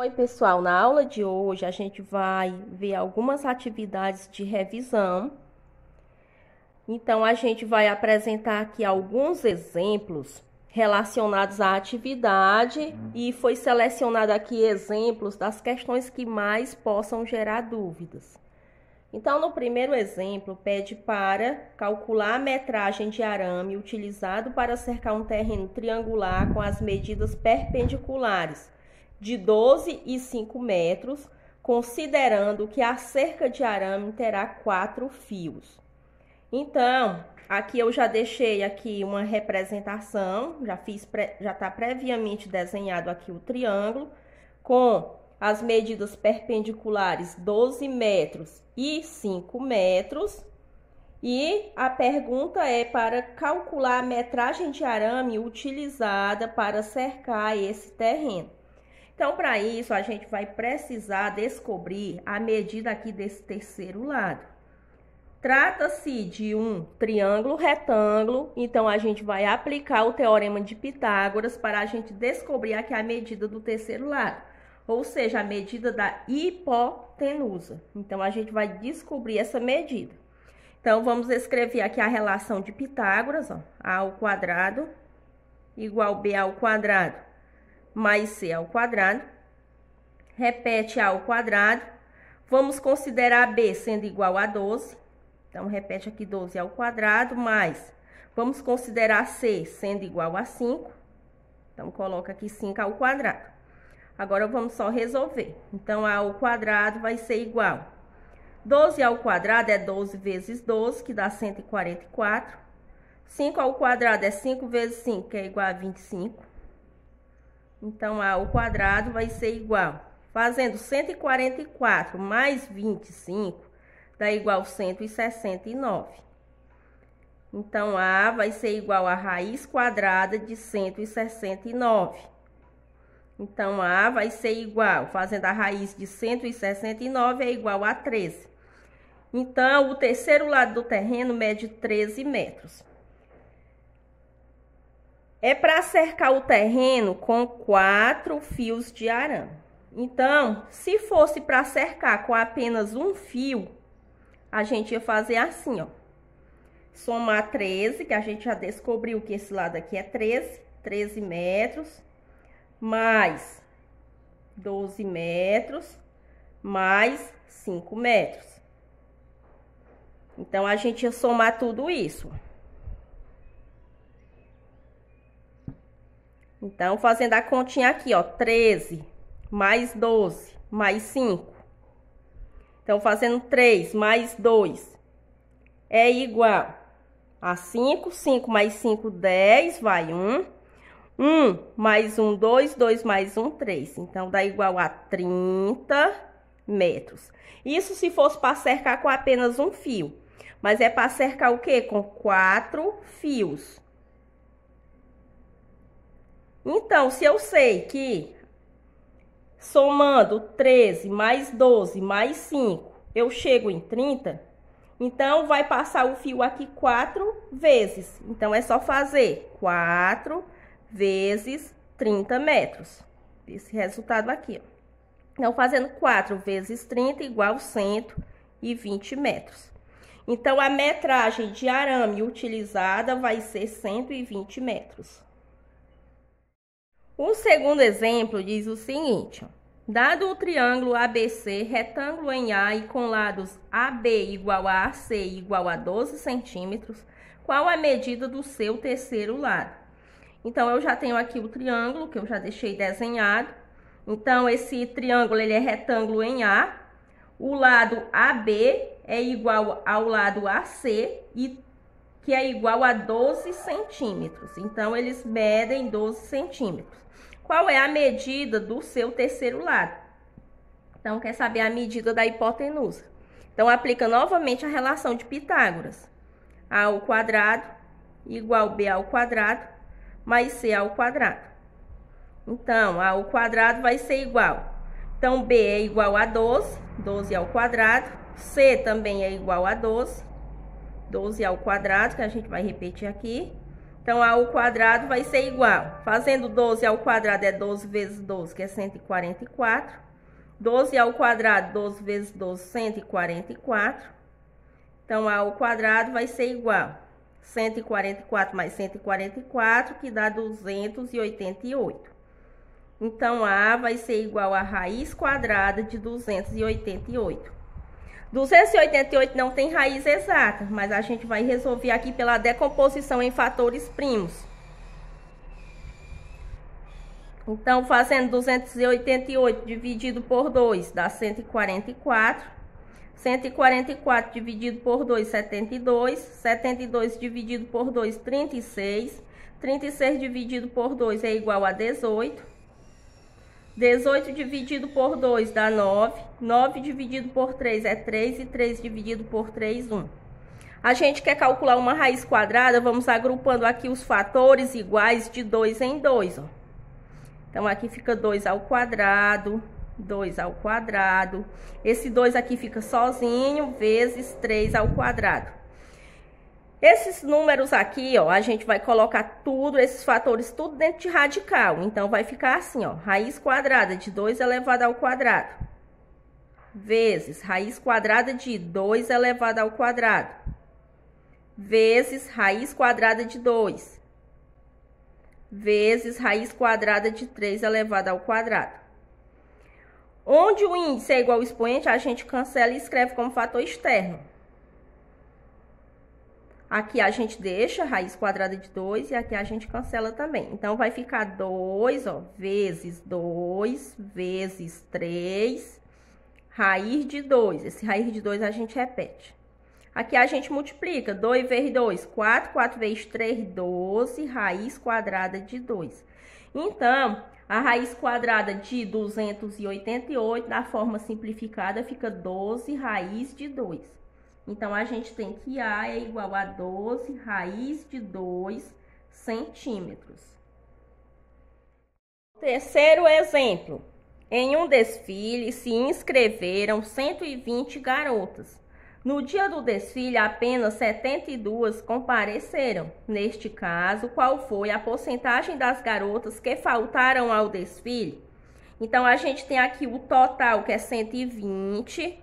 Oi, pessoal, na aula de hoje a gente vai ver algumas atividades de revisão. Então, a gente vai apresentar aqui alguns exemplos relacionados à atividade e foi selecionado aqui exemplos das questões que mais possam gerar dúvidas. Então, no primeiro exemplo, pede para calcular a metragem de arame utilizado para cercar um terreno triangular com as medidas perpendiculares de 12 e 5 metros, considerando que a cerca de arame terá 4 fios. Então, aqui eu já deixei aqui uma representação, já está previamente desenhado aqui o triângulo, com as medidas perpendiculares 12 metros e 5 metros. E a pergunta é para calcular a metragem de arame utilizada para cercar esse terreno. Então, para isso, a gente vai precisar descobrir a medida aqui desse terceiro lado. Trata-se de um triângulo retângulo, então a gente vai aplicar o teorema de Pitágoras para a gente descobrir aqui a medida do terceiro lado, ou seja, a medida da hipotenusa. Então, a gente vai descobrir essa medida. Então, vamos escrever aqui a relação de Pitágoras, ó, a ao quadrado igual b ao quadrado mais c ao quadrado, repete a ao quadrado, vamos considerar b sendo igual a 12, então repete aqui 12 ao quadrado, mais, vamos considerar c sendo igual a 5, então coloca aqui 5 ao quadrado. Agora vamos só resolver, então a ao quadrado vai ser igual, 12 ao quadrado é 12 vezes 12, que dá 144, 5 ao quadrado é 5 vezes 5, que é igual a 25, então, a ao quadrado vai ser igual, fazendo 144 mais 25, dá igual a 169. Então, A vai ser igual a raiz quadrada de 169. Então, A vai ser igual, fazendo a raiz de 169 é igual a 13. Então, o terceiro lado do terreno mede 13 metros. É para cercar o terreno com 4 fios de arame. Então, se fosse para cercar com apenas um fio, a gente ia fazer assim, ó. Somar 13, que a gente já descobriu que esse lado aqui é 13 metros, mais 12 metros, mais 5 metros. Então, a gente ia somar tudo isso. Então, fazendo a continha aqui, ó, 13 mais 12 mais 5. Então, fazendo 3 mais 2 é igual a 5. 5 mais 5, 10, vai 1. 1 mais 1, 2. 2 mais 1, 3. Então, dá igual a 30 metros. Isso se fosse para cercar com apenas um fio. Mas é para cercar o quê? Com 4 fios. Então, se eu sei que somando 13 mais 12 mais 5, eu chego em 30, então vai passar o fio aqui 4 vezes. Então, é só fazer 4 vezes 30 metros. Esse resultado aqui, ó. Então, fazendo 4 vezes 30 igual 120 metros. Então, a metragem de arame utilizada vai ser 120 metros. O segundo exemplo diz o seguinte, ó, dado o triângulo ABC, retângulo em A e com lados AB igual a AC igual a 12 centímetros, qual a medida do seu terceiro lado? Então, eu já tenho aqui o triângulo, que eu já deixei desenhado. Então, esse triângulo ele é retângulo em A, o lado AB é igual ao lado AC, que é igual a 12 centímetros. Então, eles medem 12 centímetros. Qual é a medida do seu terceiro lado? Então, quer saber a medida da hipotenusa. Então, aplica novamente a relação de Pitágoras. A ao quadrado igual b ao quadrado mais c ao quadrado. Então, a ao quadrado vai ser igual. Então, b é igual a 12, 12 ao quadrado. C também é igual a 12, 12 ao quadrado, que a gente vai repetir aqui. Então, a ao quadrado vai ser igual. Fazendo 12 ao quadrado é 12 vezes 12, que é 144. 12 ao quadrado, 12 vezes 12, 144. Então, a ao quadrado vai ser igual. 144 mais 144, que dá 288. Então, A vai ser igual a raiz quadrada de 288. 288 não tem raiz exata, mas a gente vai resolver aqui pela decomposição em fatores primos. Então, fazendo 288 dividido por 2 dá 144. 144 dividido por 2, 72. 72 dividido por 2, 36. 36 dividido por 2 é igual a 18. 18 dividido por 2 dá 9. 9 dividido por 3 é 3. E 3 dividido por 3, 1. A gente quer calcular uma raiz quadrada, vamos agrupando aqui os fatores iguais de 2 em 2, ó. Então, aqui fica 2 ao quadrado, 2 ao quadrado. Esse 2 aqui fica sozinho, vezes 3 ao quadrado. Esses números aqui, ó, a gente vai colocar tudo, esses fatores, tudo dentro de radical. Então, vai ficar assim, ó, raiz quadrada de 2 elevado ao quadrado, vezes raiz quadrada de 2 elevado ao quadrado, vezes raiz quadrada de 2. Vezes raiz quadrada de 3 elevado ao quadrado. Onde o índice é igual ao expoente, a gente cancela e escreve como fator externo. Aqui a gente deixa raiz quadrada de 2 e aqui a gente cancela também. Então, vai ficar 2, ó, vezes 2, vezes 3, raiz de 2. Esse raiz de 2 a gente repete. Aqui a gente multiplica, 2 vezes 2, 4, 4 vezes 3, 12, raiz quadrada de 2. Então, a raiz quadrada de 288, na forma simplificada, fica 12 raiz de 2. Então, a gente tem que A é igual a 12 raiz de 2 centímetros. Terceiro exemplo. Em um desfile se inscreveram 120 garotas. No dia do desfile, apenas 72 compareceram. Neste caso, qual foi a porcentagem das garotas que faltaram ao desfile? Então, a gente tem aqui o total, que é 120.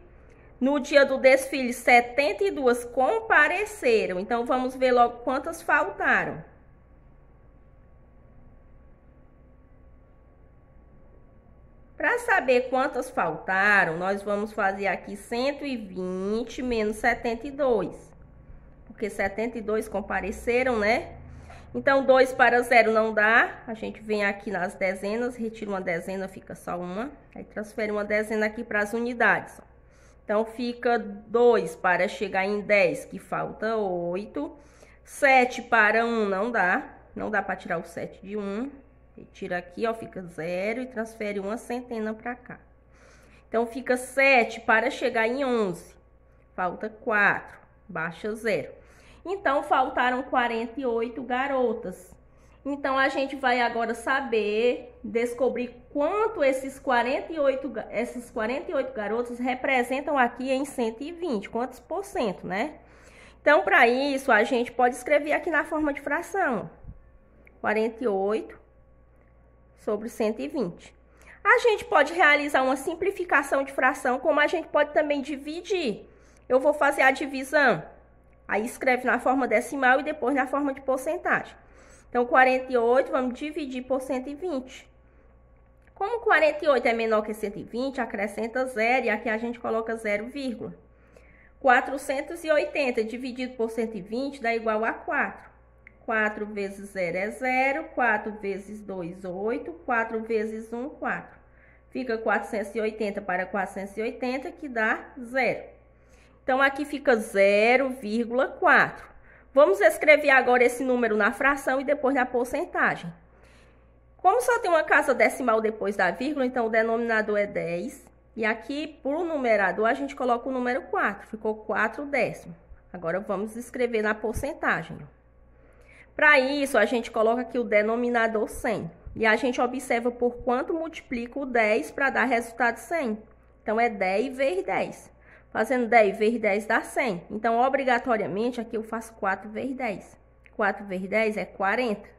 No dia do desfile, 72 compareceram. Então, vamos ver logo quantas faltaram. Para saber quantas faltaram, nós vamos fazer aqui 120 menos 72. Porque 72 compareceram, né? Então, 2 para 0 não dá. A gente vem aqui nas dezenas, retira uma dezena, fica só uma. Aí, transfere uma dezena aqui para as unidades. Então, fica 2 para chegar em 10, que falta 8. 7 para 1 não dá. Não dá para tirar o 7 de 1. Retira aqui, ó, fica 0 e transfere uma centena para cá. Então, fica 7 para chegar em 11. Falta 4, baixa 0. Então, faltaram 48 garotas. Então, a gente vai agora saber, descobrir quanto esses 48 garotas representam aqui em 120. Quantos por cento, né? Então, para isso, a gente pode escrever aqui na forma de fração. 48 sobre 120. A gente pode realizar uma simplificação de fração, como a gente pode também dividir. Eu vou fazer a divisão. Aí escreve na forma decimal e depois na forma de porcentagem. Então, 48 vamos dividir por 120. Como 48 é menor que 120, acrescenta 0 e aqui a gente coloca 0, 480 dividido por 120 dá igual a 4. 4 vezes 0 é 0, 4 vezes 2, 8, 4 vezes 1, 4. Fica 480 para 480, que dá 0. Então, aqui fica 0,4. Vamos escrever agora esse número na fração e depois na porcentagem. Como só tem uma casa decimal depois da vírgula, então o denominador é 10. E aqui, por numerador, a gente coloca o número 4. Ficou 4 décimos. Agora, vamos escrever na porcentagem. Para isso, a gente coloca aqui o denominador 100. E a gente observa por quanto multiplica o 10 para dar resultado 100. Então, é 10 vezes 10. Fazendo 10 vezes 10 dá 100. Então, obrigatoriamente, aqui eu faço 4 vezes 10. 4 vezes 10 é 40.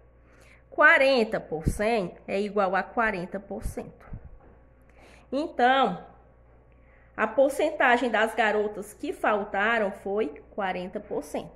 40 por 100 é igual a 40%. Então, a porcentagem das garotas que faltaram foi 40%.